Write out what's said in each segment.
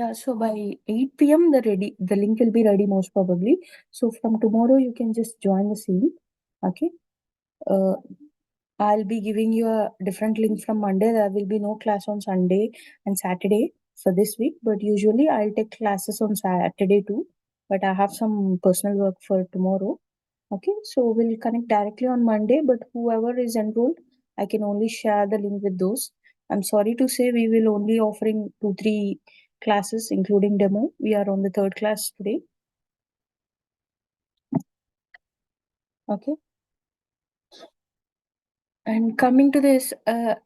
Yeah, so by 8 p.m. the link will be ready most probably. So from tomorrow you can just join the same. Okay. I'll be giving you a different link from Monday. There will be no class on Sunday and Saturday for this week, but usually I'll take classes on Saturday too. But I have some personal work for tomorrow. Okay, so we'll connect directly on Monday, but whoever is enrolled, I can only share the link with those. I'm sorry to say we will only offering 2-3 classes, including demo. We are on the third class today. Okay. And coming to this,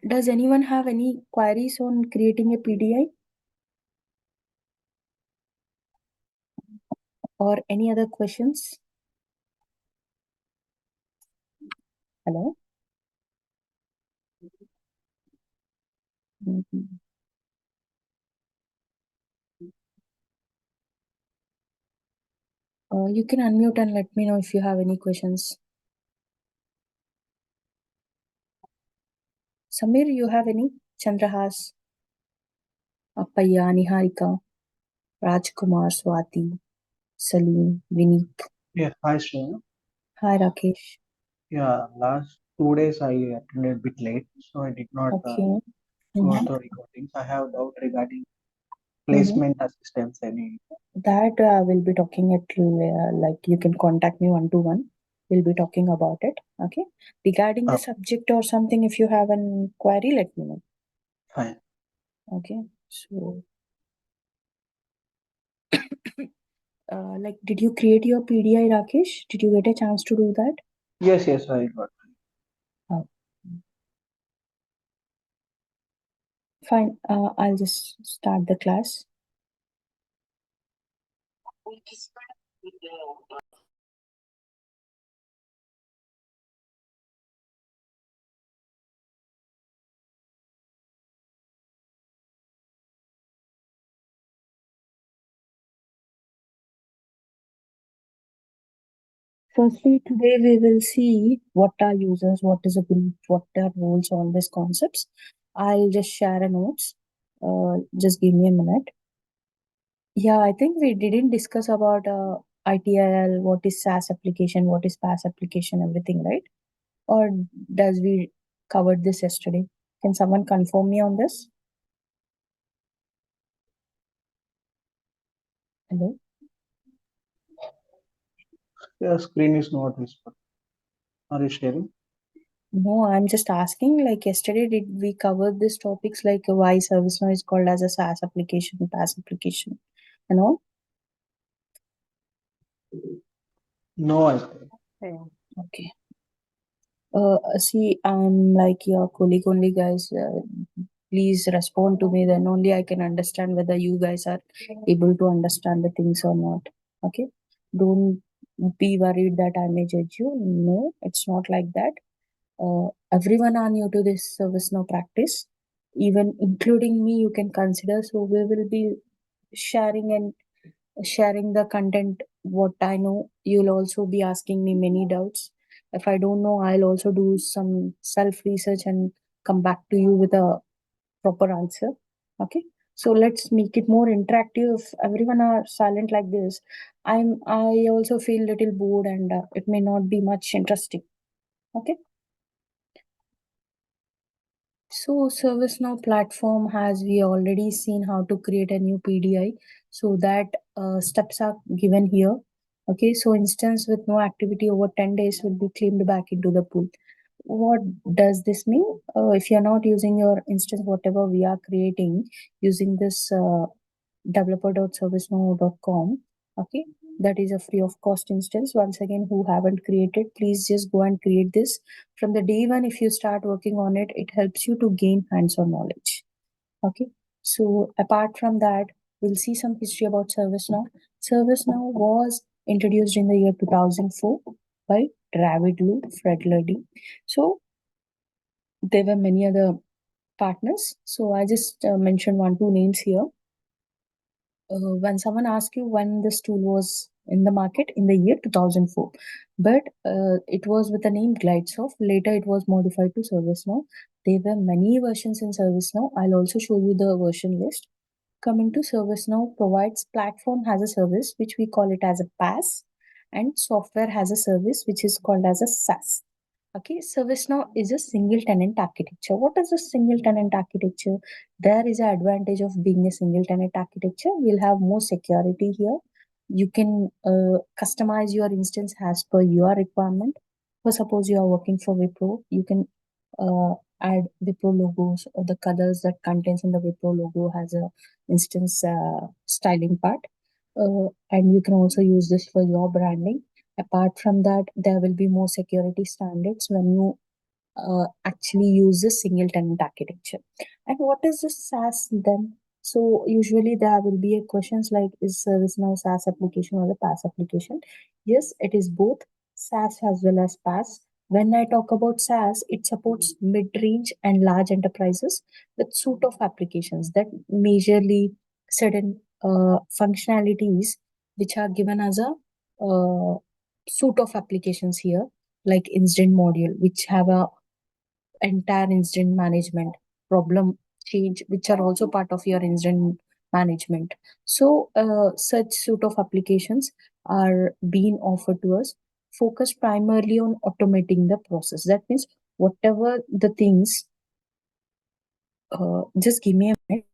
does anyone have any queries on creating a PDI? Or any other questions? Hello? Mhm. You can unmute and let me know if you have any questions. Samir, you have any? Chandrahas, Appaya, Niharika, Rajkumar, Swati, Salim, Vineet. Yeah, hi Shreya. Hi, Rakesh. Yeah, last 2 days I attended a bit late, so I did not Okay. go Mhm. through recordings. I have doubt regarding Mhm. placement assistance. Any? That we'll be talking at like you can contact me 1-to-1. We'll be talking about it. Okay. Regarding the subject or something, if you have an query, let me know. Fine. Okay. So, like, did you create your PDI, Rakesh? Did you get a chance to do that? Yes, I got. Oh. Fine. I'll just start the class. Firstly, today we will see what are users, what is a group, what are roles, all these concepts. I'll just share a notes. Just give me a minute. Yeah, I think we didn't discuss about ITIL, what is SaaS application, what is PaaS application, everything, right? Or does we covered this yesterday? Can someone confirm me on this? Hello? Your screen is not visible. Are you sharing? No, I'm just asking, like yesterday, did we cover these topics like why ServiceNow is called as a SaaS application, PaaS application, and all? No, I think. Okay. See, I'm like your colleague only, guys. Please respond to me, then only I can understand whether you guys are able to understand the things or not. Okay? Don't be worried that I may judge you. No, it's not like that. Everyone are new to this ServiceNow practice, even including me, you can consider. So we will be sharing the content what I know. You'll also be asking me many doubts. If I don't know, I'll also do some self research and come back to you with a proper answer. Okay. So let's make it more interactive. If everyone are silent like this, I also feel little bored and it may not be much interesting. Okay. So ServiceNow platform has we already seen how to create a new PDI. So that steps are given here. Okay, so instance with no activity over 10 days will be claimed back into the pool. What does this mean? If you're not using your instance, whatever we are creating using this developer.servicenow.com, okay, that is a free of cost instance. Once again, who haven't created, please just go and create this from the day one. If you start working on it, it helps you to gain hands-on knowledge. Okay, so apart from that, we'll see some history about ServiceNow was introduced in the year 2004 by David Lu, Fred Luddy. So there were many other partners, so I just mentioned 1-2 names here. When someone asks you when this tool was in the market, in the year 2004, but it was with the name GlideSoft. Later it was modified to ServiceNow. There were many versions in ServiceNow. I'll also show you the version list. coming to ServiceNow provides platform as a service, which we call it as a PaaS, and software as a service, which is called as a SaaS. Okay, ServiceNow is a single tenant architecture. What is a single tenant architecture? There is an advantage of being a single tenant architecture. We'll have more security here. You can customize your instance as per your requirement. For suppose you are working for Wipro, you can add Wipro logos or the colors that contains in the Wipro logo has a instance styling part. And you can also use this for your branding. Apart from that, there will be more security standards when you actually use the single tenant architecture. And what is the SaaS then? So usually there will be a questions like, is ServiceNow SaaS application or a PaaS application? Yes, it is both SaaS as well as PaaS. When I talk about SaaS, it supports mid-range and large enterprises with suite of applications that majorly certain functionalities which are given as a suite of applications here, like incident module, which have a entire incident management, problem change, which are also part of your incident management. So such sort of applications are being offered to us, focused primarily on automating the process. That means whatever the things, just give me a minute.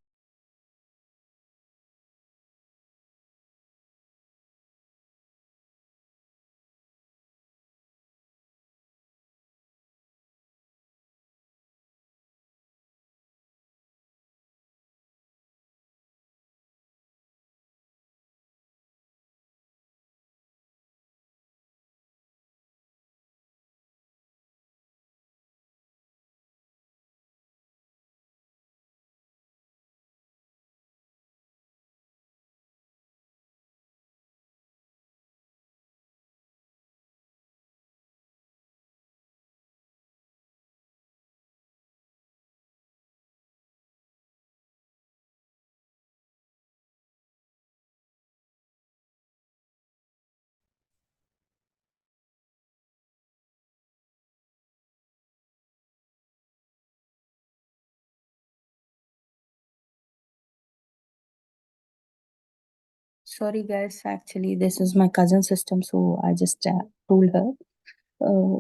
Sorry guys, actually this is my cousin system, so I just told her.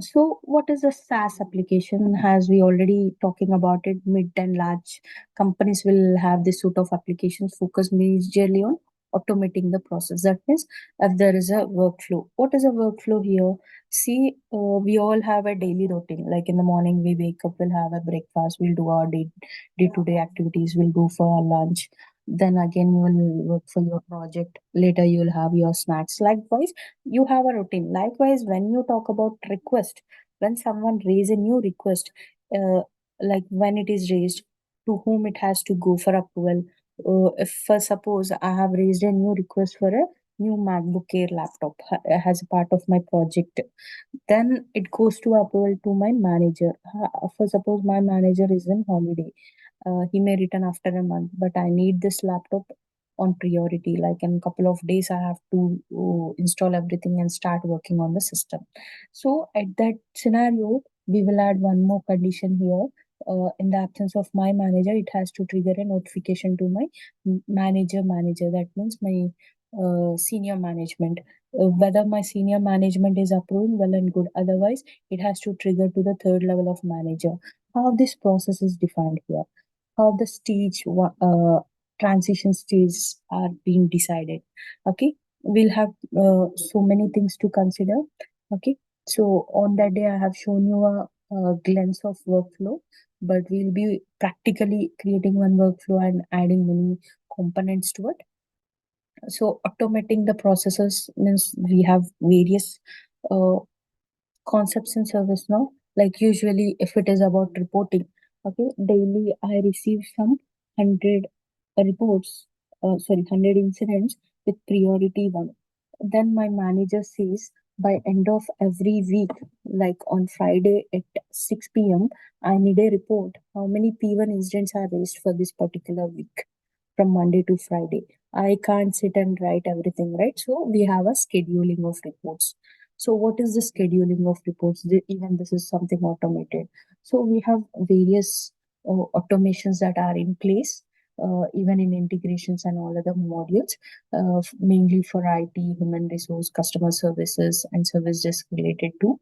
So what is a SaaS application? As we already talking about it, mid and large companies will have this sort of applications focused majorly on automating the process. That means if there is a workflow, what is a workflow here? See, we all have a daily routine. Like in the morning, we wake up, we'll have a breakfast, we'll do our day-to-day activities, we'll go for our lunch. Then again, you will work for your project. Later, you'll have your snacks. Likewise, you have a routine. Likewise, when you talk about request, when someone raise a new request, uh, like when it is raised, to whom it has to go for approval. If suppose I have raised a new request for a new MacBook Air laptop as a part of my project, then it goes to approval to my manager. For suppose my manager is in holiday, he may return after a month, but I need this laptop on priority. Like in a couple of days, I have to install everything and start working on the system. So at that scenario, we will add one more condition here. In the absence of my manager, it has to trigger a notification to my manager. That means my senior management. Whether my senior management is approving, well and good. Otherwise, it has to trigger to the third level of manager. How this process is defined here, how the transition stages are being decided. Okay, we'll have so many things to consider. Okay, so on that day I have shown you a glimpse of workflow, but we'll be practically creating one workflow and adding many components to it. So automating the processes means we have various uh, concepts in ServiceNow. Like usually, if it is about reporting, okay, daily I receive some 100 reports, 100 incidents with priority one. Then my manager says by end of every week, like on Friday at 6 p.m., I need a report. How many P1 incidents are raised for this particular week from Monday to Friday? I can't sit and write everything, right? So we have a scheduling of reports. So what is the scheduling of reports? Even this is something automated. So we have various automations that are in place. even in integrations and all other modules, mainly for IT, human resource, customer services, and service desk related to.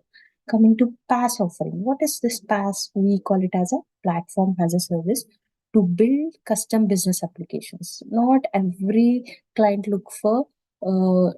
Coming to PaaS offering, what is this PaaS? We call it as a platform as a service to build custom business applications. Not every client look for uh,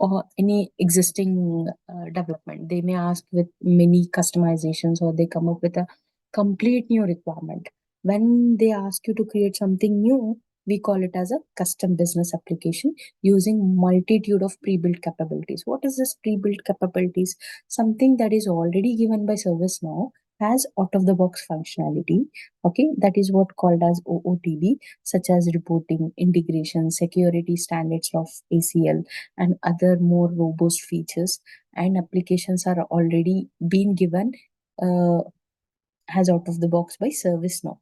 or any existing development. They may ask with many customizations, or they come up with a complete new requirement. When they ask you to create something new, we call it as a custom business application using multitude of pre-built capabilities. What is this pre-built capabilities? Something that is already given by ServiceNow has out-of-the-box functionality. Okay, that is what called as OOTD, such as reporting, integration, security standards of ACL, and other more robust features, and applications are already being given uh, as out of the box by ServiceNow.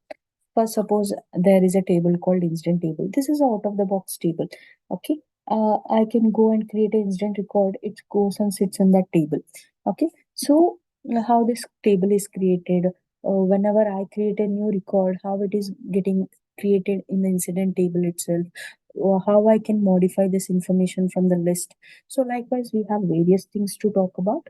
First, suppose there is a table called incident table. This is out of the box table. Okay. I can go and create an incident record. It goes and sits in that table. Okay. So how this table is created, whenever I create a new record, how it is getting created in the incident table itself, or how I can modify this information from the list. So likewise, we have various things to talk about.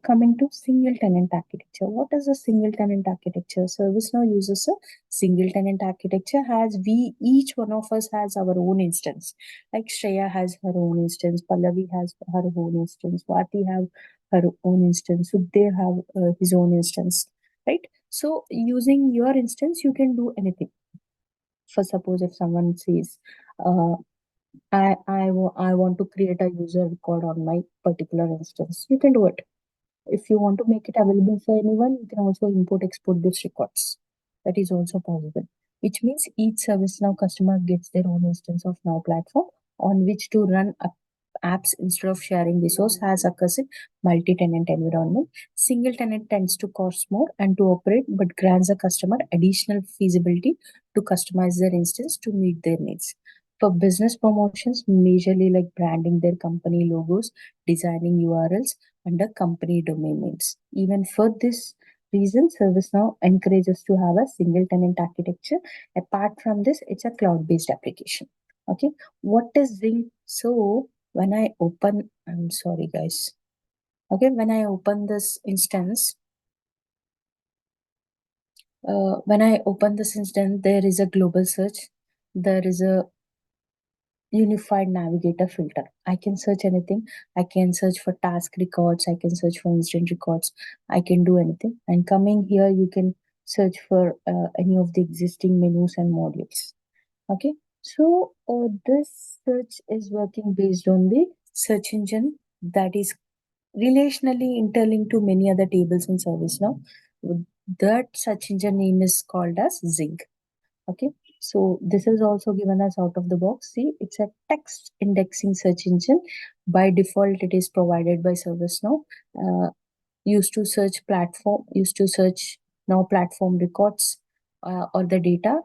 Coming to single tenant architecture. What is a single tenant architecture? ServiceNow uses a single tenant architecture, as we each one of us has our own instance. Like Shreya has her own instance, Pallavi has her own instance, Vati have her own instance, Sukhdev have his own instance, right? So using your instance, you can do anything. For suppose if someone says, uh, I want to create a user record on my particular instance, you can do it. If you want to make it available for anyone, you can also import export these records. That is also possible, which means each ServiceNow customer gets their own instance of Now platform on which to run apps instead of sharing resource, as occurs in multi-tenant environment. Single tenant tends to cost more and to operate, but grants a customer additional feasibility to customize their instance to meet their needs. For business promotions, majorly like branding their company logos, designing URLs, under company domain names. Even for this reason, ServiceNow encourages to have a single tenant architecture. Apart from this, it's a cloud-based application. Okay, what is Ring? So when I open, I'm sorry guys. Okay, when I open this instance, there is a global search. There is a unified navigator filter. I can search anything. I can search for task records. I can search for incident records. I can do anything. And coming here, you can search for any of the existing menus and modules. Okay. So this search is working based on the search engine that is relationally interlinked to many other tables in ServiceNow. That search engine name is called as Zing. Okay, so this is also given as out of the box. See, it's a text indexing search engine. By default, it is provided by ServiceNow. Used to search Now platform records or the data.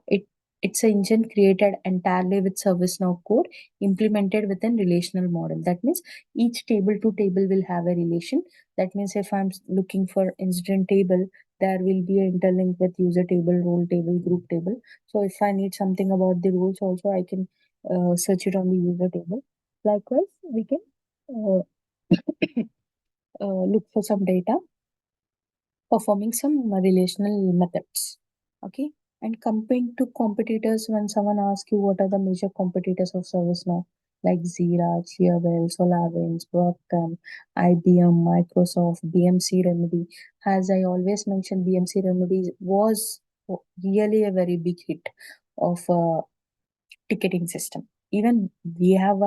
It's an engine created entirely with ServiceNow code implemented within relational model. That means each table to table will have a relation. That means if I'm looking for incident table, there will be an interlink with user table, role table, group table. So if I need something about the rules also, I can search it on the user table. Likewise, we can uh, look for some data performing some relational methods. Okay. And comparing to competitors, when someone asks you what are the major competitors of ServiceNow, like Zira, Cheerwell, SolarWinds, Broadcom, IBM, Microsoft, BMC Remedy. As I always mention, BMC Remedy was really a very big hit of ticketing system. Even we have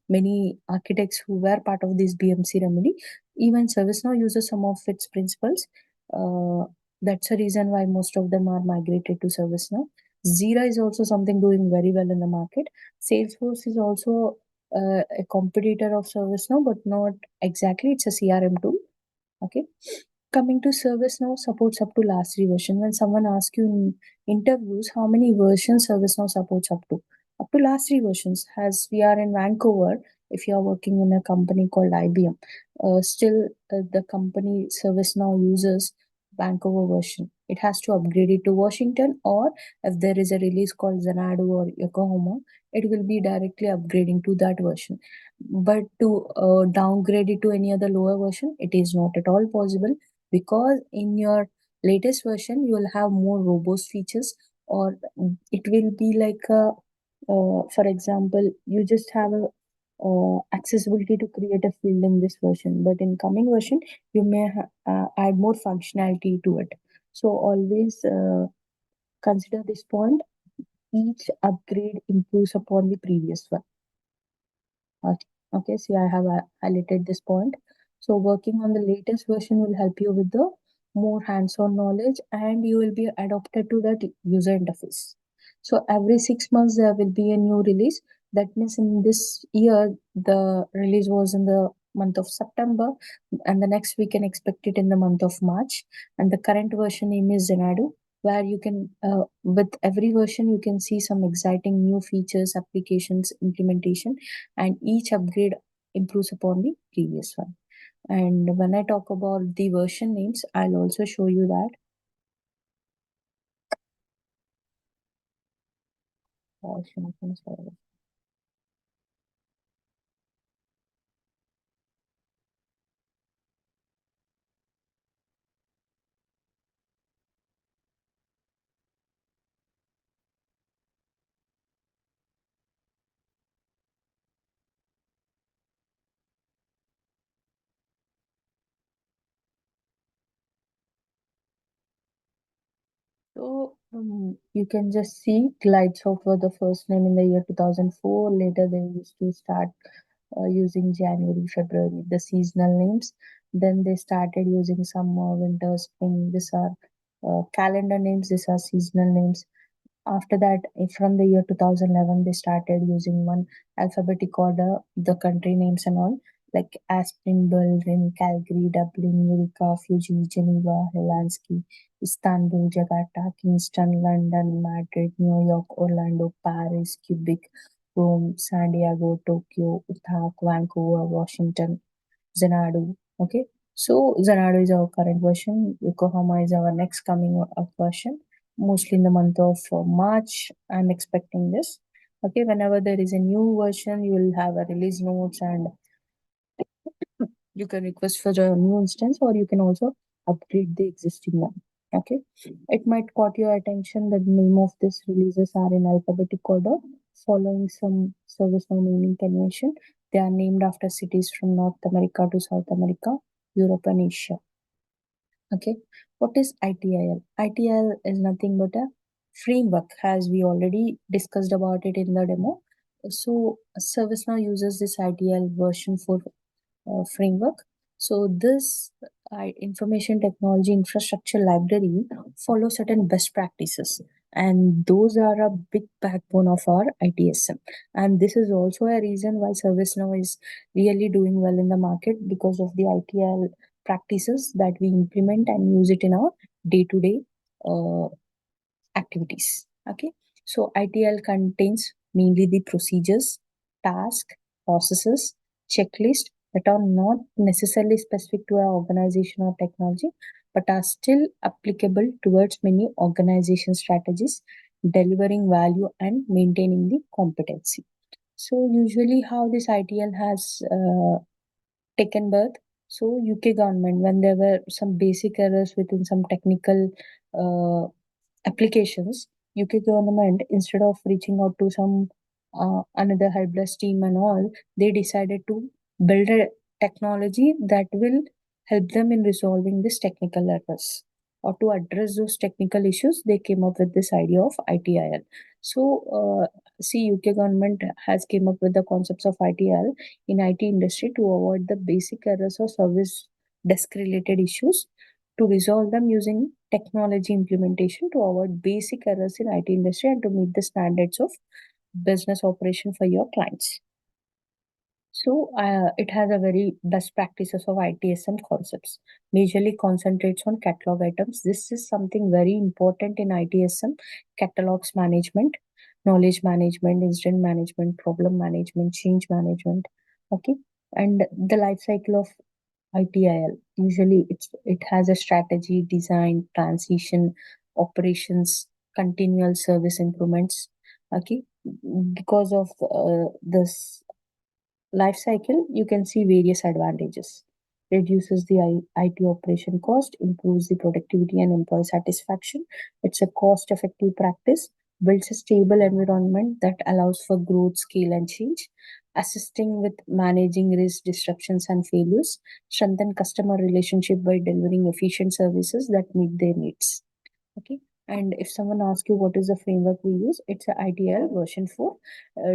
many architects who were part of this BMC remedy. Even ServiceNow uses some of its principles. That's a reason why most of them are migrated to ServiceNow. Zira is also something doing very well in the market. Salesforce is also a competitor of ServiceNow, but not exactly. It's a CRM tool. Okay. Coming to ServiceNow supports up to last 3 version. When someone asks you in interviews how many versions ServiceNow supports up to last 3 versions. As we are in Vancouver, if you are working in a company called IBM, still the company ServiceNow uses Vancouver version. it has to upgrade it to Washington, or if there is a release called Xanadu or Yokohama, it will be directly upgrading to that version. But to downgrade it to any other lower version, it is not at all possible, because in your latest version you will have more robust features, or it will be like a for example, you just have a accessibility to create a field in this version, but in coming version you may add more functionality to it. So always consider this point: each upgrade improves upon the previous one. Okay, okay, see, I have highlighted this point. So working on the latest version will help you with the more hands-on knowledge, and you will be adapted to that user interface. So every 6 months there will be a new release. That means in this year the release was in the month of September, and the next we can expect it in the month of March. And the current version name is Xanadu, where you can with every version you can see some exciting new features, applications, implementation, and each upgrade improves upon the previous one. And when I talk about the version names, I'll also show you that. So you can just see Glide Software, the first name in the year 2004. Later they used to start using January, February, the seasonal names. Then they started using summer, winter, spring. These are calendar names. These are seasonal names. After that, from the year 2011, they started using one alphabetic order, the country names and all, like Aspen, Berlin, Calgary, Dublin, Eureka, Fuji, Geneva, Helsinki, Istanbul, Jakarta, Kingston, London, Madrid, New York, Orlando, Paris, Quebec, Rome, San Diego, Tokyo, Utah, Vancouver, Washington, Xanadu. Okay, so Xanadu is our current version. Yokohama is our next coming up version. Mostly in the month of March, I'm expecting this. Okay, whenever there is a new version, you will have a release notes, and you can request for a new instance, or you can also upgrade the existing one. Okay, it might caught your attention that the name of these releases are in alphabetic order, following some ServiceNow naming convention. They are named after cities from North America to South America, Europe, and Asia. Okay, what is ITIL? ITIL is nothing but a framework, as we already discussed about it in the demo. So ServiceNow uses this ITIL version for framework. So this information technology infrastructure library follows certain best practices, and those are a big backbone of our ITSM. And this is also a reason why ServiceNow is really doing well in the market, because of the ITL practices that we implement and use it in our day-to-day activities. Okay, so ITL contains mainly the procedures, tasks, processes, checklist that are not necessarily specific to our organization or technology, but are still applicable towards many organization strategies, delivering value and maintaining the competency. So usually how this ITL has taken birth. So UK government, when there were some basic errors within some technical uh, applications, UK government, instead of reaching out to some another helpless team and all, they decided to build a technology that will help them in resolving this technical errors, or to address those technical issues. They came up with this idea of ITIL. So see, UK government has came up with the concepts of ITIL in IT industry to avoid the basic errors or service desk related issues, to resolve them using technology implementation, to avoid basic errors in IT industry, and to meet the standards of business operation for your clients. So it has a very best practices of ITSM concepts. Majorly concentrates on catalog items. This is something very important in ITSM: catalogs management, knowledge management, incident management, problem management, change management. Okay, and the life cycle of ITIL. Usually it has a strategy, design, transition, operations, continual service improvements. Okay, because of this life cycle, you can see various advantages. Reduces the IT operation cost, improves the productivity and employee satisfaction. It's a cost effective practice, builds a stable environment that allows for growth, scale, and change, assisting with managing risk, disruptions, and failures, strengthen customer relationship by delivering efficient services that meet their needs. Okay. And if someone asks you what is the framework we use, it's a ITL version 4,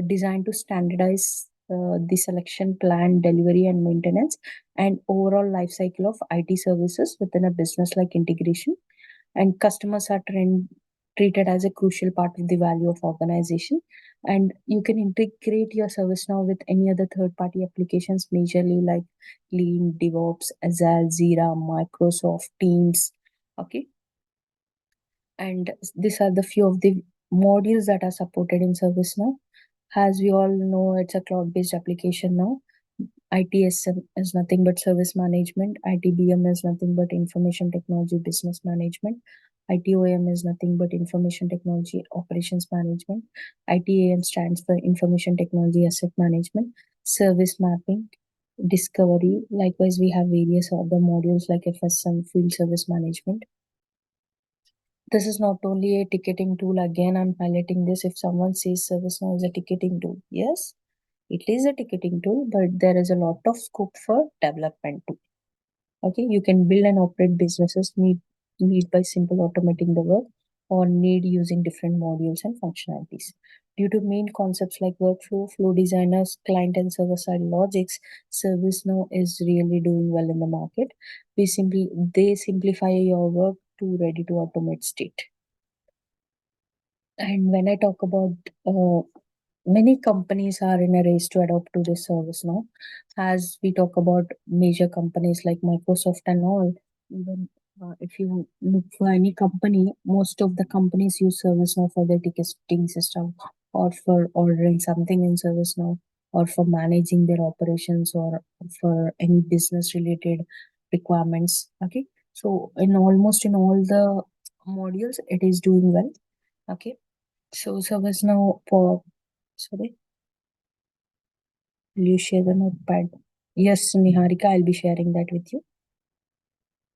designed to standardize the selection, plan, delivery, and maintenance, and overall life cycle of IT services within a business like integration. And customers are treated as a crucial part of the value of organization. And you can integrate your ServiceNow with any other third-party applications, majorly like Lean, DevOps, Agile, Jira, Microsoft Teams. Okay, and these are the few of the modules that are supported in ServiceNow. As we all know, it's a cloud-based application now. ITSM is nothing but service management. ITBM is nothing but information technology business management. ITOM is nothing but information technology operations management. ITAM stands for information technology asset management. Service mapping, discovery. Likewise, we have various other modules like FSM, field service management. This is not only a ticketing tool. Again, I'm highlighting this. If someone says ServiceNow is a ticketing tool, yes, it is a ticketing tool, but there is a lot of scope for development too. Okay, you can build and operate businesses need by simple automating the work or need using different modules and functionalities. Due to main concepts like workflow, flow designers, client and server side logics, ServiceNow is really doing well in the market. They simplify your work to ready to automate state. And when I talk about many companies are in a race to adopt to this service now. As we talk about major companies like Microsoft and all, even if you look for any company, most of the companies use ServiceNow for their ticketing system or for ordering something in ServiceNow or for managing their operations or for any business related requirements. Okay. So in almost in all the modules, it is doing well. Okay. So ServiceNow for sorry, will you share the notepad? Yes, Niharika, I'll be sharing that with you.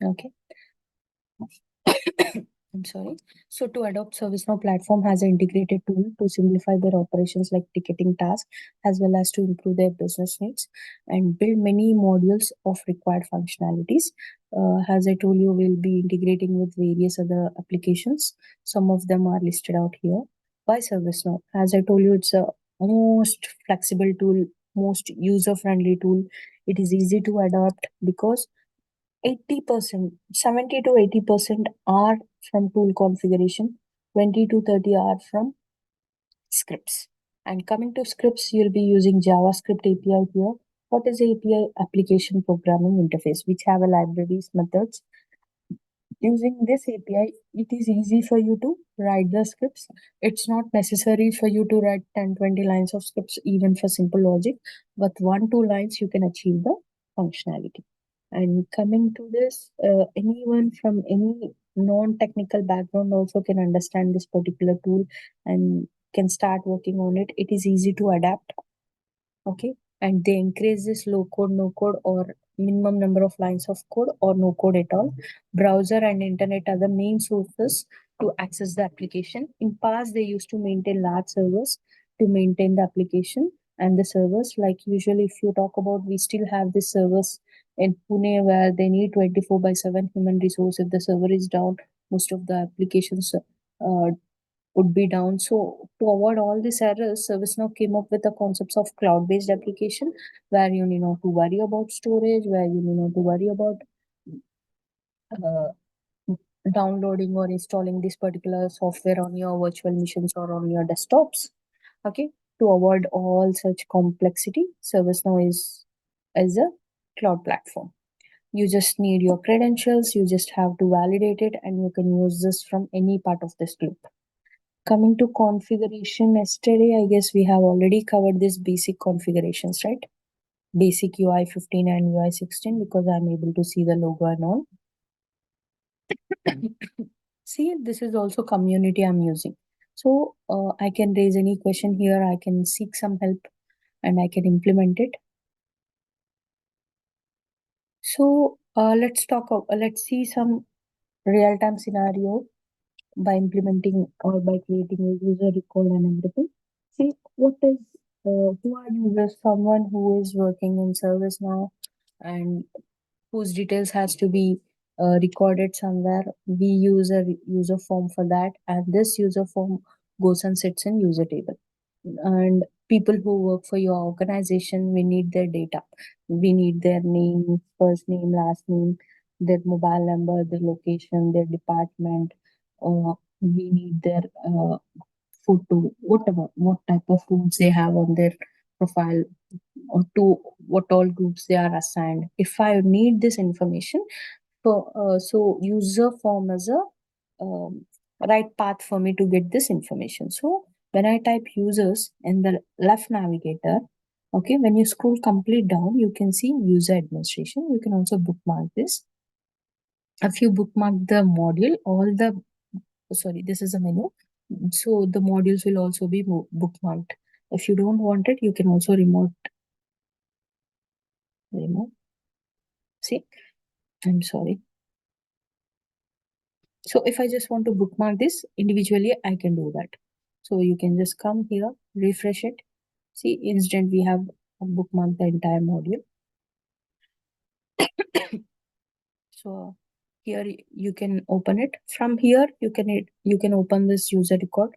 Okay. I'm sorry. So to adopt ServiceNow platform has an integrated tool to simplify their operations like ticketing tasks as well as to improve their business needs and build many modules of required functionalities. As I told you, we'll be integrating with various other applications. Some of them are listed out here. Why ServiceNow? As I told you, it's a most flexible tool, most user-friendly tool. It is easy to adopt because 80%, 70 to 80% are from tool configuration, 20 to 30 are from scripts. And coming to scripts, you'll be using JavaScript API here. What is API? Application Programming Interface, which have a libraries methods. Using this API, it is easy for you to write the scripts. It's not necessary for you to write 10, 20 lines of scripts, even for simple logic. But 1, 2 lines, you can achieve the functionality. And coming to this, anyone from any non-technical background also can understand this particular tool and can start working on it. It is easy to adapt. Okay. And they increase this low code, no code, or minimum number of lines of code or no code at all. Browser and internet are the main sources to access the application. In past, they used to maintain large servers to maintain the application and the servers. Like usually, if you talk about, we still have the servers in Pune where they need 24/7 human resource. If the server is down, most of the applications would be down. So to avoid all these errors, ServiceNow came up with the concepts of cloud-based application where you need not to worry about storage, where you need not to worry about uh, downloading or installing this particular software on your virtual machines or on your desktops. Okay, to avoid all such complexity, ServiceNow is a cloud platform. You just need your credentials, you just have to validate it, and you can use this from any part of this globe. Coming to configuration, yesterday, I guess we have already covered this basic configurations, right? basic UI 15 and UI 16 because I'm able to see the logo and all. See, this is also community I'm using. So I can raise any question here. I can seek some help and I can implement it. So let's see some real-time scenario by implementing or by creating a user record and everything. See, who are users? Someone who is working in ServiceNow and whose details has to be recorded somewhere. We use a user form for that, and this user form goes and sits in user table. And people who work for your organization, we need their data. We need their name, first name, last name, their mobile number, their location, their department. We need their photo, whatever, what type of rules they have on their profile, or to what all groups they are assigned. If I need this information, so user form is a right path for me to get this information. So when I type users in the left navigator, okay, when you scroll complete down, you can see user administration. You can also bookmark this. If you bookmark the module, this is a menu. So the modules will also be bookmarked. If you don't want it, you can also remove. See, I'm sorry. So if I just want to bookmark this individually, I can do that. So you can just come here, refresh it. See, instant we have bookmarked the entire module. So here you can open it. From here, you can open this user record.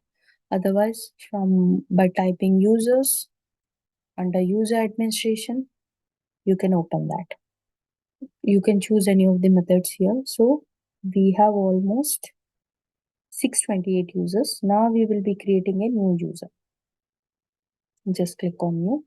Otherwise, by typing users under user administration, you can open that. You can choose any of the methods here. So we have almost 628 users. Now we will be creating a new user. Just click on new.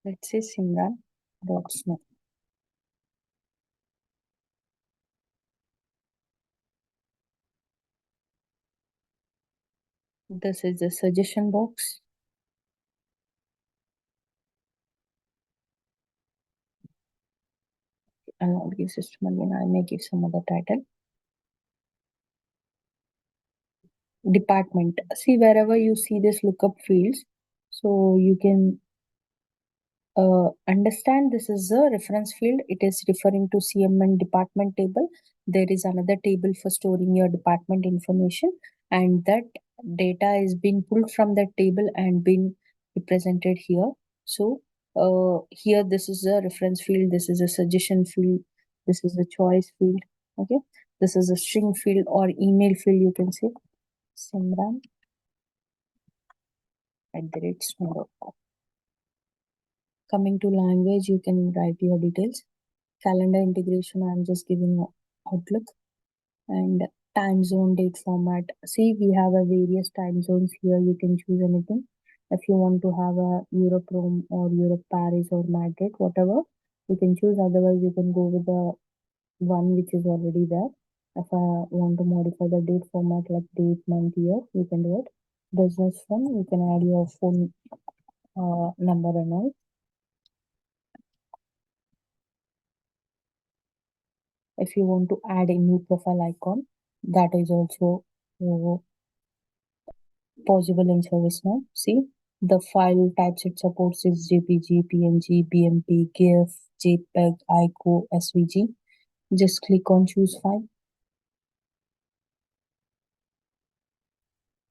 Let's say Simran.snow. This is the suggestion box. I'll not give system admin. I may give some other title. Department. See, wherever you see this lookup fields, so you can understand this is a reference field. It is referring to CMN department table. There is another table for storing your department information, and that data is being pulled from that table and been represented here. So here this is a reference field, this is a suggestion field, this is a choice field. Okay, this is a string field or email field, you can say simran@snow.com. Coming to language, you can write your details. Calendar integration, I'm just giving Outlook. And time zone, date format. See, we have a various time zones here. You can choose anything. If you want to have a Europe Rome or Europe Paris or Madrid, whatever, you can choose. Otherwise, you can go with the one which is already there. If I want to modify the date format like date, month, year, you can do it. Business phone, you can add your phone number and all. If you want to add a new profile icon, that is also possible in ServiceNow. See, the file types it supports is JPG, PNG, BMP, GIF, JPEG, ICO, SVG. Just click on choose file.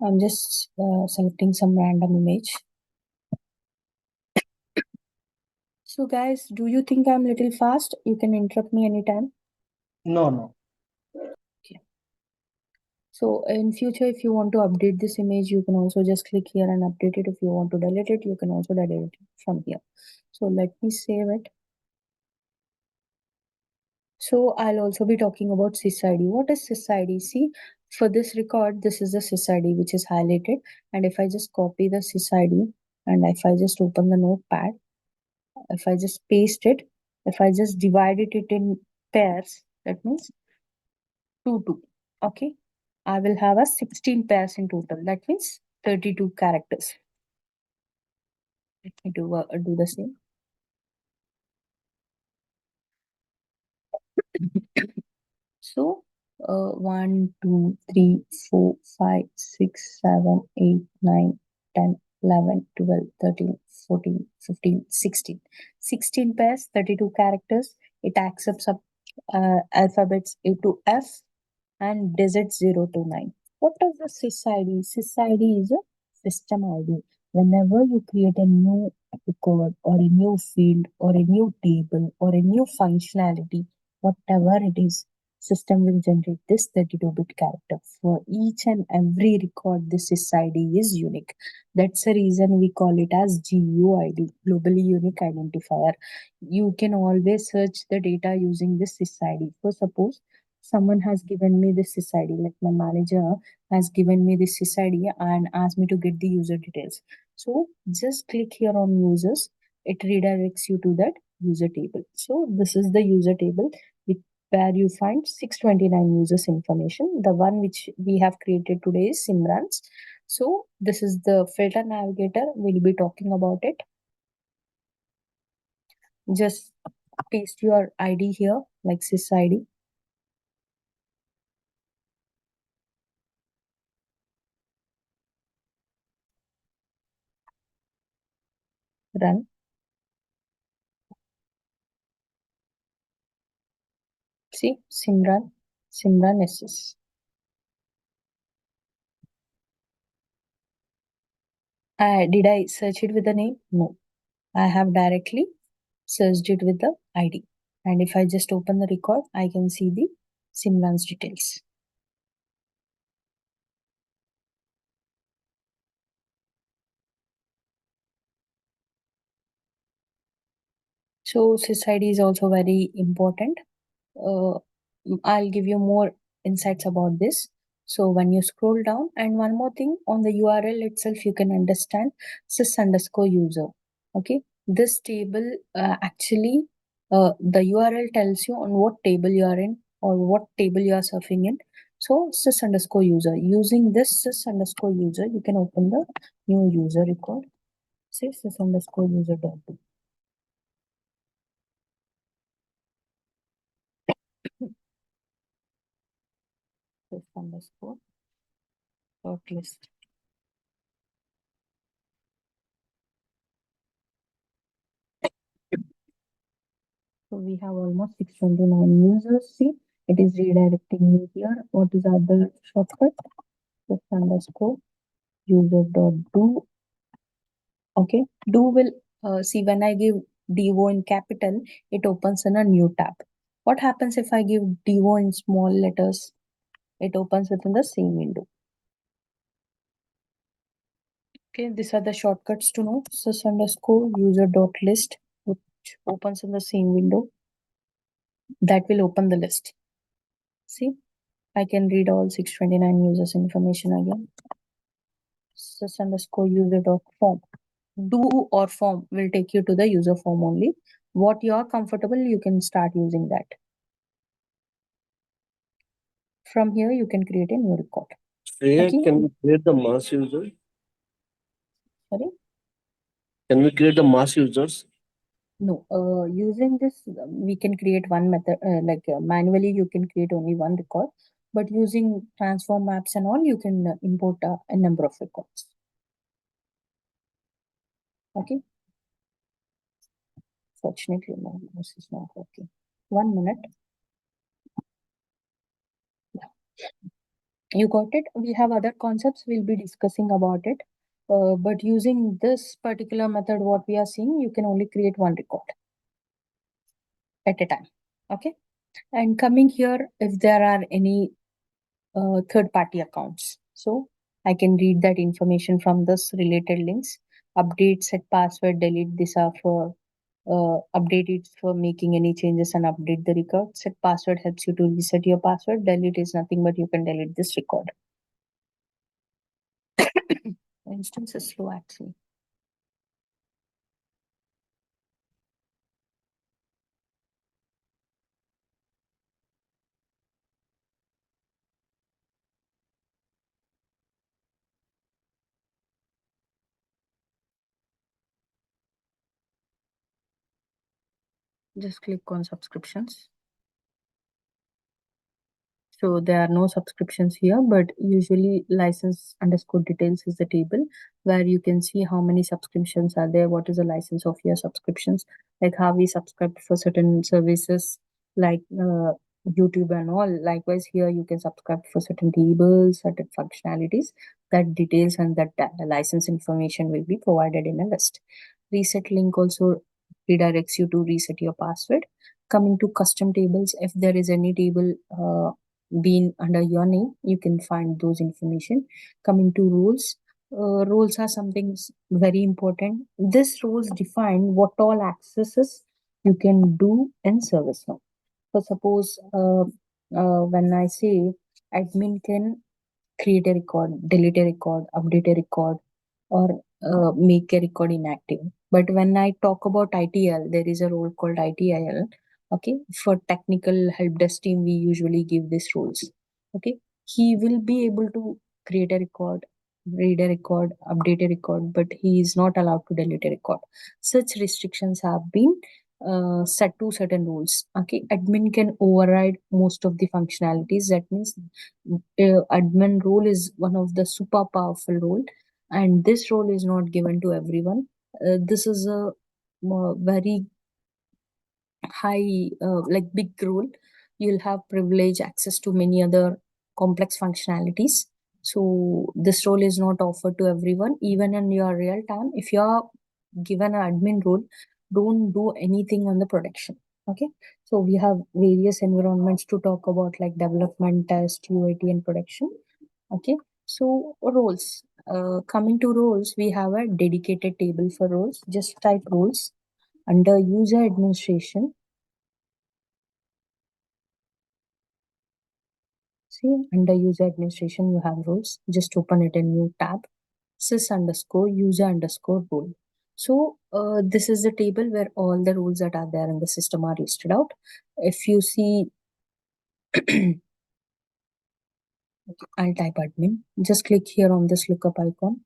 I'm just selecting some random image. So guys, do you think I'm little fast? You can interrupt me anytime. No. Okay. So in future, if you want to update this image, you can also just click here and update it. If you want to delete it, you can also delete it from here. So let me save it. So I'll also be talking about SysID. What is SysID? See, for this record, this is the SysID which is highlighted. And if I just copy the SysID and if I just open the notepad, if I just paste it, if I just divided it in pairs, that means 2, 2. Okay. I will have a 16 pairs in total. That means 32 characters. Let me do the same. So, 1, 2, 3, 4, 5, 6, 7, 8, 9, 10, 11, 12, 13, 14, 15, 16. 16 pairs, 32 characters. It accepts up alphabets A to F and digits 0 to 9. What is the SysID? SysID is a system ID. Whenever you create a new record or a new field or a new table or a new functionality, whatever it is, system will generate this 32-bit character. For each and every record, this SysID is unique. That's the reason we call it as GUID, Globally Unique Identifier. You can always search the data using this SysID. For suppose someone has given me this SysID, like my manager has given me this SysID and asked me to get the user details. So just click here on users. It redirects you to that user table. So this is the user table where you find 629 users information. The one which we have created today is Simran's. So this is the filter navigator. We'll be talking about it. Just paste your ID here, like SysID. Run. See, Simran SS. Did I search it with the name? No. I have directly searched it with the ID. And if I just open the record, I can see the Simran's details. So SysID is also very important. I'll give you more insights about this. So when you scroll down, and one more thing on the URL itself, you can understand sys underscore user. Okay, this table actually the URL tells you on what table you are in or what table you are surfing in. So sys underscore user. Using this sys underscore user, you can open the new user record. Say sys underscore user dot do. Sys underscore dot list. So we have almost 629 users. See, it is redirecting me here. What is other shortcut? Just underscore user dot do. Okay, do will see when I give do in capital, it opens in a new tab. What happens if I give do in small letters? It opens within the same window. Okay, these are the shortcuts to know. Sys underscore user dot list, which opens in the same window. That will open the list. See, I can read all 629 users information again. Sys underscore user dot form. Do or form will take you to the user form only. What you are comfortable, you can start using that. From here, you can create a new record. Shreya, Okay. can we create the mass user? Sorry? Can we create the mass users? No, using this, we can create one method, manually, you can create only one record, but using transform maps and all, you can import a number of records. Okay. Fortunately, no, this is not working. 1 minute. You got it? We have other concepts we'll be discussing about it. But using this particular method, what we are seeing, you can only create one record at a time. Okay. And coming here, if there are any third-party accounts, so I can read that information from this related links. Update, set password, delete. These are for update it for making any changes and update the record. Set password helps you to reset your password. Delete is nothing but you can delete this record. Instance is slow actually. Just click on subscriptions. So there are no subscriptions here, but usually license underscore details is the table where you can see how many subscriptions are there, what is the license of your subscriptions, like how we subscribe for certain services like YouTube and all. Likewise, here you can subscribe for certain tables, certain functionalities. That details and that license information will be provided in a list. Reset link also redirects you to reset your password. Coming to custom tables, if there is any table been under your name, you can find those information. Coming to rules, rules are something very important. This rules define what all accesses you can do in ServiceNow. So suppose when I say admin can create a record, delete a record, update a record, or make a record inactive. But when I talk about ITL, there is a role called ITIL. Okay, for technical help desk team, we usually give these roles. Okay, he will be able to create a record, read a record, update a record, but he is not allowed to delete a record. Such restrictions have been set to certain rules. Okay, admin can override most of the functionalities. That means admin role is one of the super powerful role, and this role is not given to everyone. This is a very high like big role. You'll have privilege access to many other complex functionalities, so this role is not offered to everyone. Even in your real time, if you are given an admin role, don't do anything on the production. Okay, so we have various environments to talk about, like development, test, UAT, and production. Okay, so roles, coming to roles, we have a dedicated table for roles. Just type roles under user administration. See, under user administration, you have roles. Just open it in new tab, sys underscore user underscore role. So this is the table where all the rules that are there in the system are listed out. If you see, I'll type admin. Just click here on this lookup icon.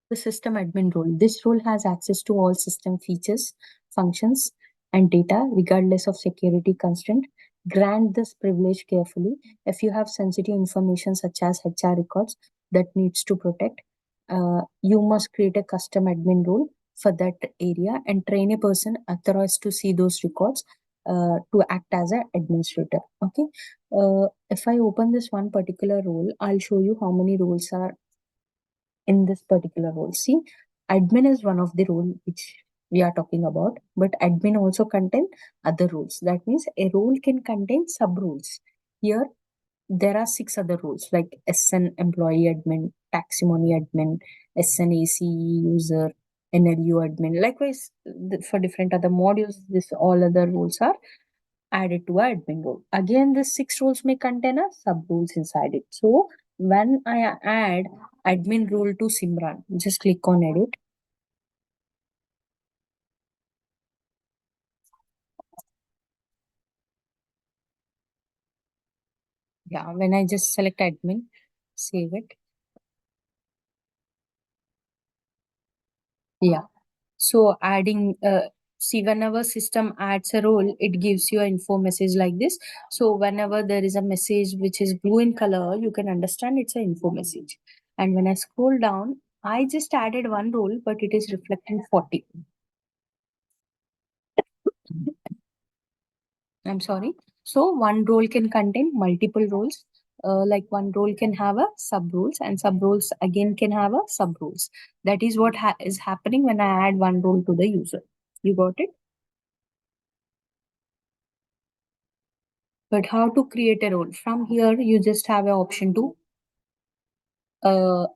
The system admin role. This role has access to all system features, functions, and data, regardless of security constraint. Grant this privilege carefully. If you have sensitive information such as HR records that needs to protect, you must create a custom admin role for that area and train a person authorized to see those records to act as an administrator. Okay. If I open this one particular role, I'll show you how many roles are in this particular role. See, admin is one of the role which we are talking about, but admin also contain other roles. That means a role can contain sub roles. Here, there are 6 other roles like SN employee admin, taximony admin, SNAC user, NLU admin. Likewise, for different other modules, this all other roles are added to a admin role. Again, the 6 roles may contain a sub roles inside it. So when I add admin role to Simran, just click on edit. Yeah, when I just select admin, save it. Yeah. So adding, see, whenever system adds a role, it gives you an info message like this. So whenever there is a message which is blue in color, you can understand it's an info message. And when I scroll down, I just added one role, but it is reflecting 40. I'm sorry. So one role can contain multiple roles. Like one role can have a sub roles, and sub roles again can have a sub roles. That is what is happening when I add one role to the user. You got it? But how to create a role? From here, you just have an option to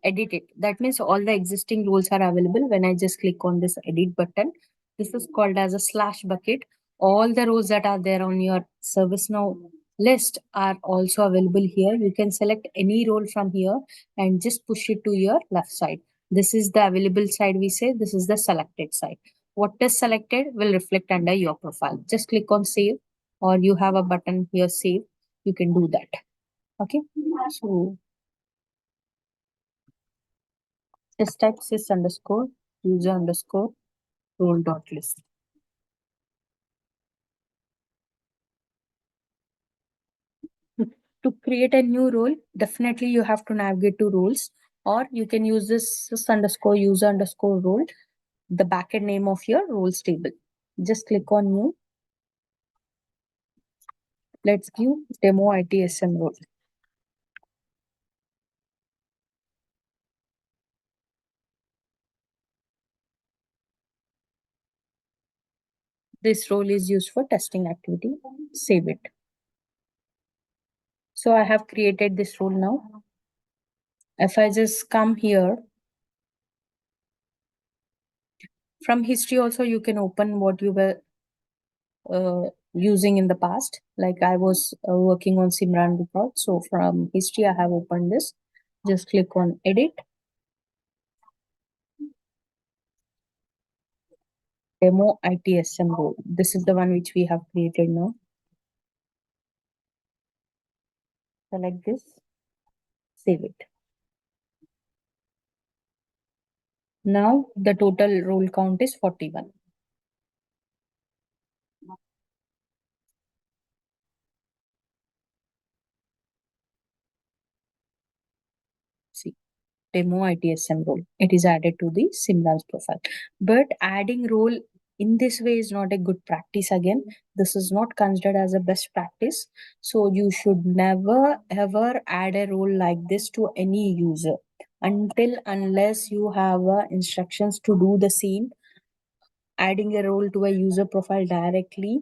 edit it. That means all the existing roles are available. When I just click on this edit button, this is called as a slash bucket. All the roles that are there on your ServiceNow list are also available here. You can select any role from here and just push it to your left side. This is the available side, we say. This is the selected side. What is selected will reflect under your profile. Just click on save, or you have a button here, save. You can do that. Okay. So Just type sys underscore user underscore role dot list. To create a new role, definitely you have to navigate to roles, or you can use this sys underscore user underscore role, the backend name of your roles table. Just click on new. Let's give demo ITSM role. This role is used for testing activity. Save it. So I have created this role now. If I just come here, from history also you can open what you were using in the past. Like I was working on Simran report. So from history, I have opened this. Just click on edit. Demo ITSM role. This is the one which we have created now. Select this. Save it. Now the total role count is 41. See, demo ITSM role. It is added to the Simran's profile. But adding role in this way is not a good practice again. This is not considered as a best practice. So you should never ever add a role like this to any user unless you have instructions to do the same. Adding a role to a user profile directly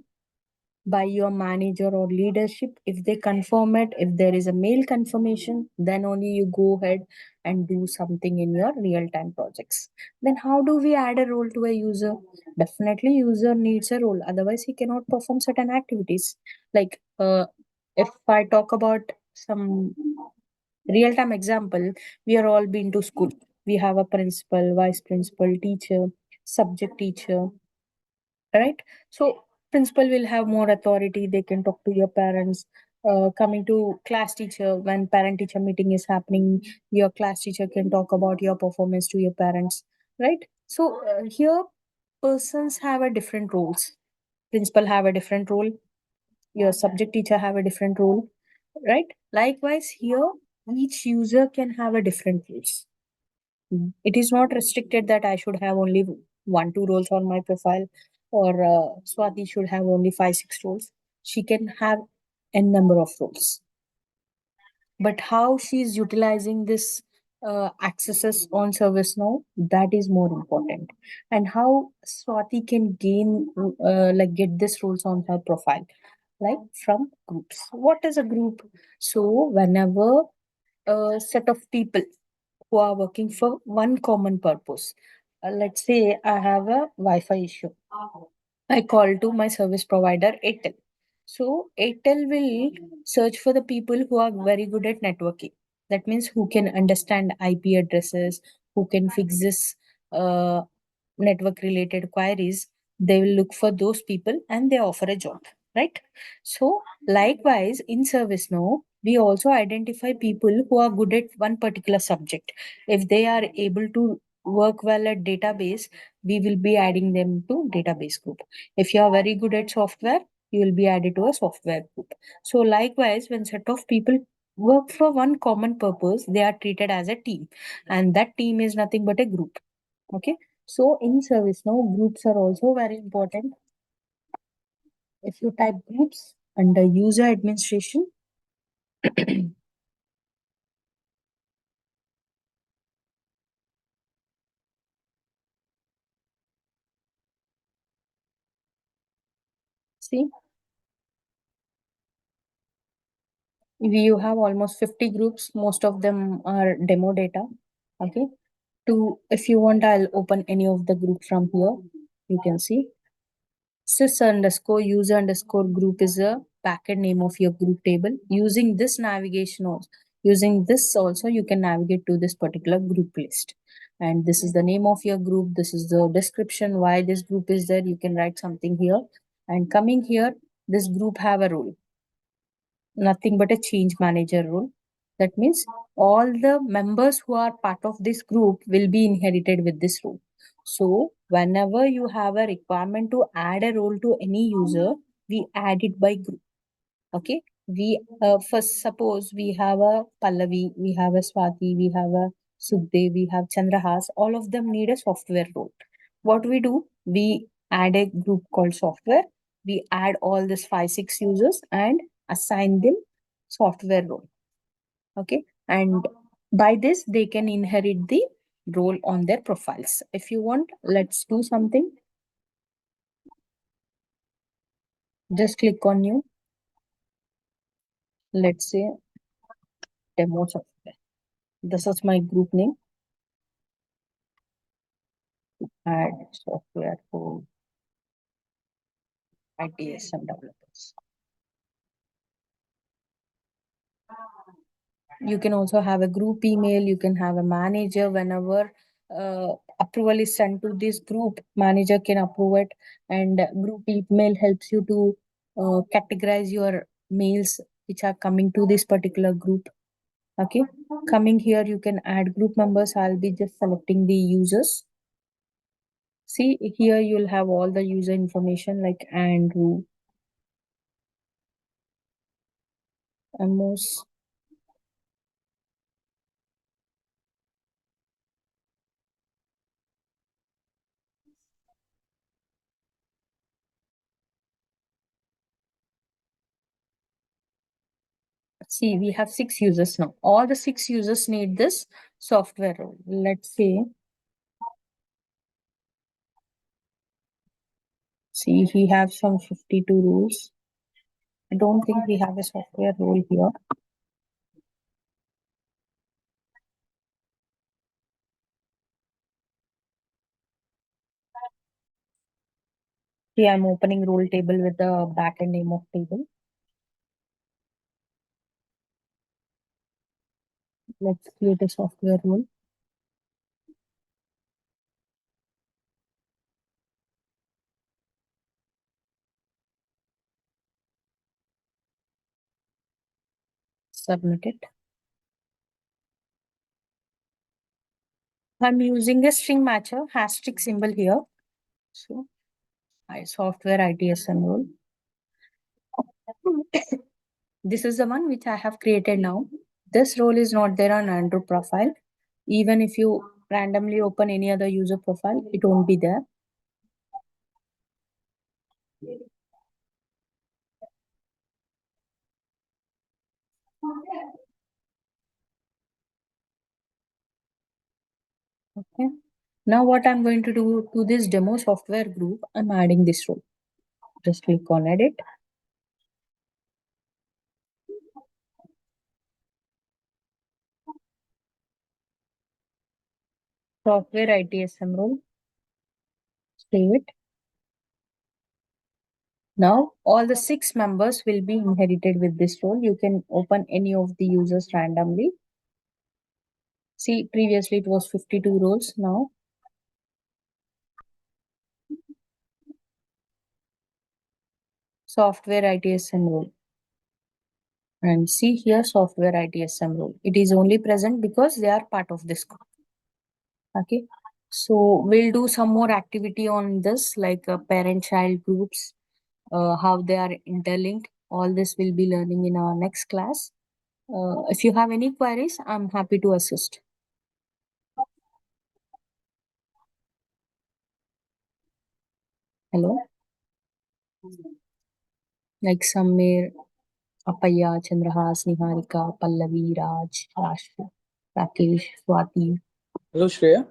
by your manager or leadership, if they confirm it, if there is a mail confirmation, then only you go ahead and do something in your real-time projects. Then how do we add a role to a user? Definitely user needs a role, otherwise he cannot perform certain activities. Like if I talk about some real-time example, we are all been to school. We have a principal, vice principal, teacher, subject teacher, right? So principal will have more authority, they can talk to your parents. Coming to class teacher, when parent teacher meeting is happening, your class teacher can talk about your performance to your parents, right? So here persons have a different roles. Principal have a different role, your subject teacher have a different role, right? Likewise here each user can have a different roles. It is not restricted that I should have only one, two roles on my profile, or Swati should have only five, six roles. She can have n number of roles. But how she is utilizing this accesses on ServiceNow, that is more important. And how Swati can gain, like get this roles on her profile, like from groups. What is a group? So whenever a set of people who are working for one common purpose. Let's say I have a Wi-Fi issue. I call to my service provider Airtel. So Airtel will search for the people who are very good at networking. That means who can understand IP addresses, who can fix this network related queries. They will look for those people and they offer a job, right? So likewise in ServiceNow, we also identify people who are good at one particular subject. If they are able to work well at database, we will be adding them to database group. If you are very good at software, you will be added to a software group. So likewise, when set of people work for one common purpose, they are treated as a team, and that team is nothing but a group. Okay. So in ServiceNow, groups are also very important. If you type groups under user administration, see, you have almost 50 groups. Most of them are demo data. Okay. To if you want, I'll open any of the group from here. You can see sys underscore user underscore group is a packet name of your group table. Using this navigation also, using this also, you can navigate to this particular group list. And this is the name of your group. This is the description why this group is there. You can write something here. And coming here, this group have a role, nothing but a change manager role. That means all the members who are part of this group will be inherited with this role. So whenever you have a requirement to add a role to any user, we add it by group. Okay. We first suppose we have a Pallavi, we have a Swati, we have a Sukhdev, we have Chandrahas. All of them need a software role. What we do, we add a group called software. We add all these 5-6 users and assign them software role. Okay, and by this they can inherit the role on their profiles. If you want, let's do something. Just click on new. Let's say demo software. This is my group name. Add software for ITSM developers. You can also have a group email. You can have a manager. Whenever approval is sent to this group, manager can approve it, and group email helps you to categorize your mails which are coming to this particular group. Okay, coming here, you can add group members. I'll be just selecting the users. See here, you'll have all the user information like Andrew, Amos, see, we have 6 users now. All the 6 users need this software role. Let's say, see, we have some 52 rules. I don't think we have a software role here. See, I'm opening role table with the backend name of table. Let's create a software role. Submit it. I'm using a string matcher, hashtag symbol here. So, software ITSM role. This is the one which I have created now. This role is not there on Android profile. Even if you randomly open any other user profile, it won't be there. Okay. Now what I'm going to do to this demo software group, I'm adding this role. Just click on edit. Software ITSM role. Save it. Now all the 6 members will be inherited with this role. You can open any of the users randomly. See, previously it was 52 roles. Now software ITSM role. And see here software ITSM role. It is only present because they are part of this group. Okay. So we'll do some more activity on this, like parent-child groups, how they are interlinked. All this we'll be learning in our next class. If you have any queries, I'm happy to assist. Hello. Like Samir, Appaya, Chandrahas, Niharika, Pallavi, Raj, Rashmi, Rakesh, Swati. Hello, Shreya.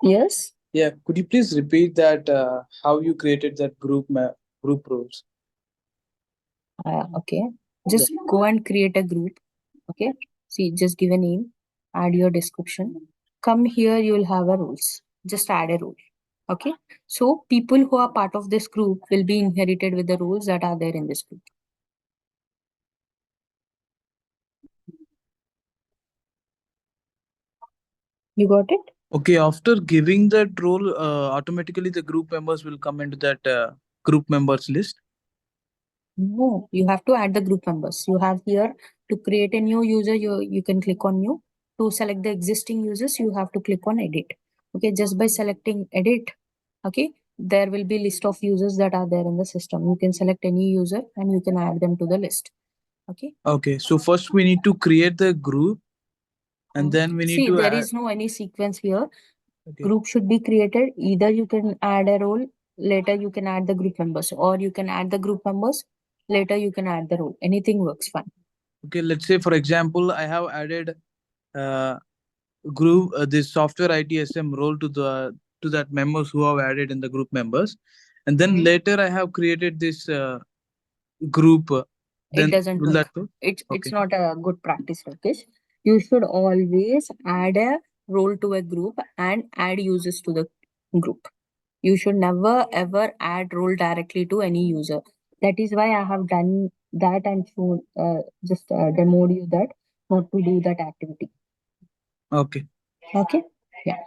Yes. Yeah, could you please repeat that how you created that group roles? Okay. Just go and create a group. Okay. See, just give a name, add your description. Come here, you'll have a rules. Just add a rule. Okay. So people who are part of this group will be inherited with the rules that are there in this group. You got it? Okay, after giving that role, automatically the group members will come into that group members list. No, you have to add the group members. You have here To create a new user, you can click on new. To select the existing users, you have to click on edit. Okay, just by selecting edit, okay, there will be list of users that are there in the system. You can select any user and you can add them to the list. Okay. Okay, so first we need to create the group, and then we need See, to there add. is no any sequence here. Okay. Group should be created. Either you can add a role, later you can add the group members, or you can add the group members, later you can add the role. Anything works fine. Okay, let's say for example, I have added uh, group this software ITSM role to that members who have added in the group members, and then later I have created this group. It Then doesn't will that work. work? It's Okay. not a good practice, Rakesh. You should always add a role to a group and add users to the group. You should never ever add role directly to any user. That is why I have done that and shown just demoed you that not to do that activity. Okay. Okay. Yeah.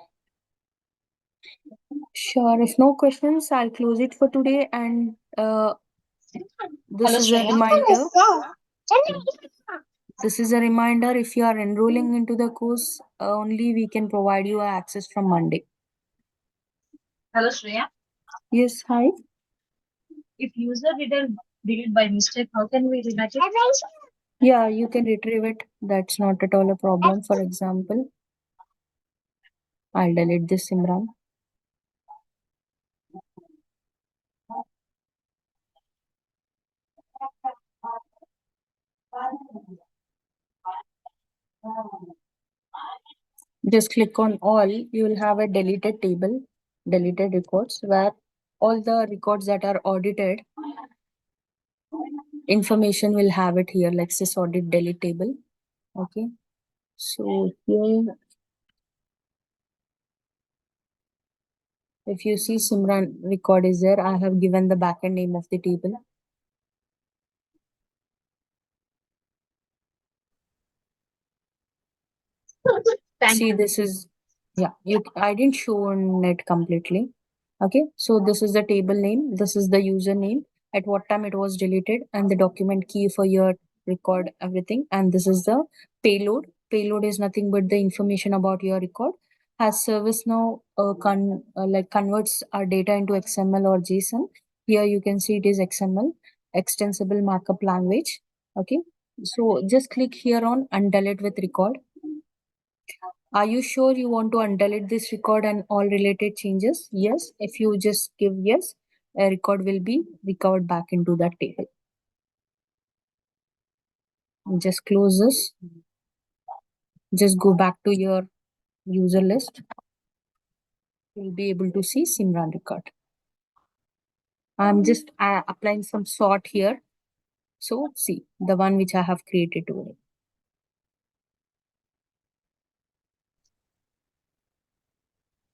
Sure. If no questions, I'll close it for today. And this is a reminder. This is a reminder. If you are enrolling into the course, only we can provide you access from Monday. Hello, Shreya. Yes. Hi. If user didn't delete by mistake, how can we redact it? Yeah, you can retrieve it. That's not at all a problem. For example, I'll delete this Simran. Just click on all. You will have a deleted table, deleted records, where all the records that are audited information will have it here, like sys audit delete table. Okay. So here, if you see Simran record is there, I have given the backend name of the table. See, this is, yeah, I didn't show it completely. Okay, so this is the table name, this is the username, at what time it was deleted, and the document key for your record, everything. And this is the payload. Payload is nothing but the information about your record. Has ServiceNow like converts our data into XML or JSON. Here you can see it is XML, extensible markup language. Okay, so just click here on undelete with record. Are you sure you want to undelete this record and all related changes? Yes. If you just give yes, a record will be recovered back into that table. Just close this. Just go back to your user list. You'll be able to see Simran record. I'm just applying some sort here. So see the one which I have created today.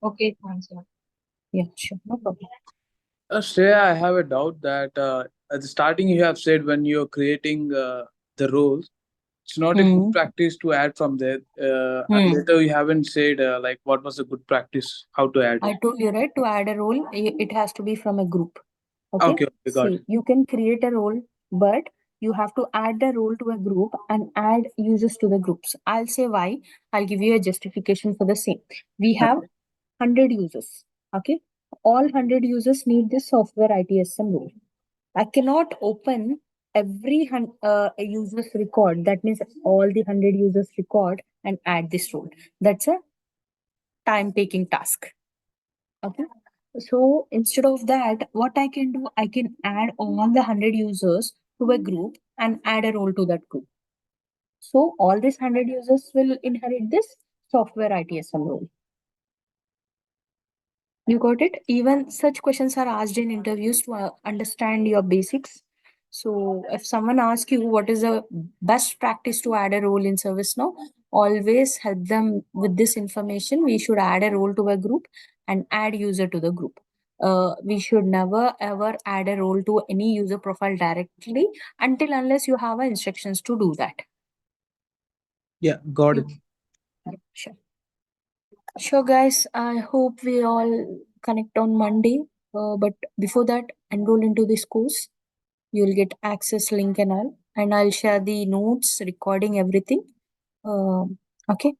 Okay, thanks. Yeah, sure. No problem. Shreya, I have a doubt that at the starting you have said when you're creating the roles, it's not a good practice to add from there. And later you haven't said like what was a good practice, how to add. I told you, right, to add a role, it has to be from a group. Okay. Okay, got See, it. you can create a role, but you have to add the role to a group and add users to the groups. I'll say why. I'll give you a justification for the same. We have 100 users. Okay. All 100 users need this software ITSM role. I cannot open every user's record. That means all the 100 users record and add this role. That's a time taking task. Okay. So instead of that, what I can do, I can add all the 100 users to a group and add a role to that group. So all these 100 users will inherit this software ITSM role. You got it? Even such questions are asked in interviews to understand your basics. So if someone asks you what is the best practice to add a role in ServiceNow, always help them with this information. We should add a role to a group and add user to the group. We should never ever add a role to any user profile directly until unless you have instructions to do that. Yeah, got it. Yeah, sure. Sure, guys. I hope we all connect on Monday. But before that, enroll into this course. You'll get access link and all. and I'll share the notes, recording everything. Okay.